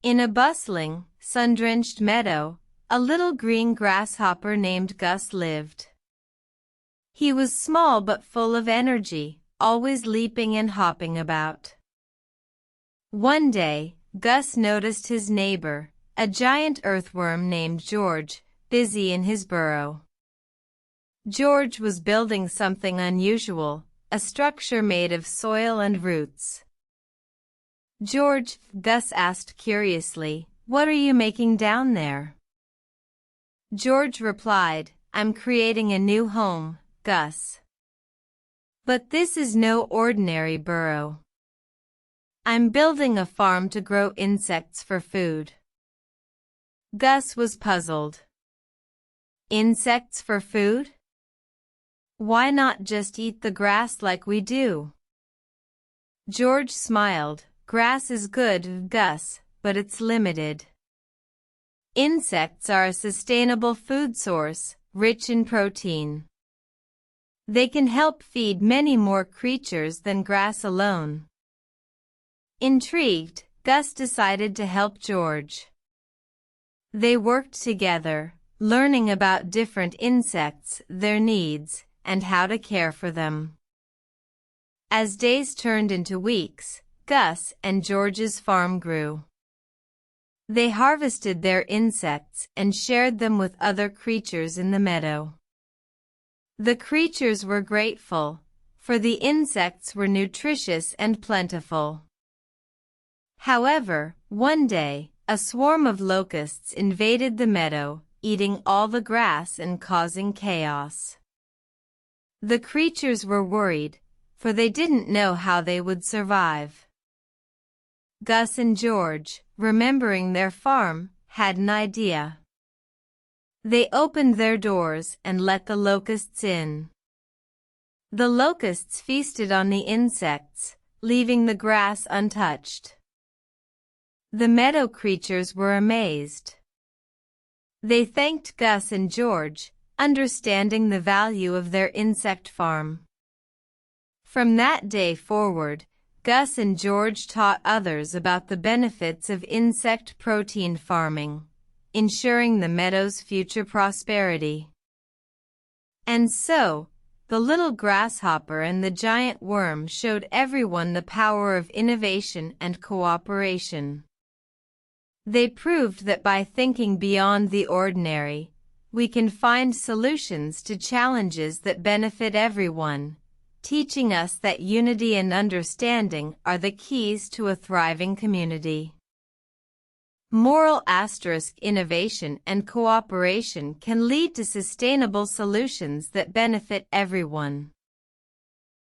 In a bustling, sun-drenched meadow, a little green grasshopper named Gus lived. He was small but full of energy, always leaping and hopping about. One day, Gus noticed his neighbor, a giant earthworm named George, busy in his burrow. George was building something unusual, a structure made of soil and roots. "George," Gus asked curiously, "what are you making down there?" George replied, "I'm creating a new home, Gus. But this is no ordinary burrow. I'm building a farm to grow insects for food." Gus was puzzled. Insects for food? Why not just eat the grass like we do? George smiled. "Grass is good, Gus, but it's limited. Insects are a sustainable food source, rich in protein. They can help feed many more creatures than grass alone." Intrigued, Gus decided to help George. They worked together, learning about different insects, their needs, and how to care for them. As days turned into weeks, Gus and George's farm grew. They harvested their insects and shared them with other creatures in the meadow. The creatures were grateful, for the insects were nutritious and plentiful. However, one day, a swarm of locusts invaded the meadow, eating all the grass and causing chaos. The creatures were worried, for they didn't know how they would survive. Gus and George, remembering their farm, had an idea. They opened their doors and let the locusts in. The locusts feasted on the insects, leaving the grass untouched. The meadow creatures were amazed. They thanked Gus and George, understanding the value of their insect farm. From that day forward, Gus and George taught others about the benefits of insect protein farming, ensuring the meadow's future prosperity. And so, the little grasshopper and the giant worm showed everyone the power of innovation and cooperation. They proved that by thinking beyond the ordinary, we can find solutions to challenges that benefit everyone, teaching us that unity and understanding are the keys to a thriving community. Moral * innovation and cooperation can lead to sustainable solutions that benefit everyone.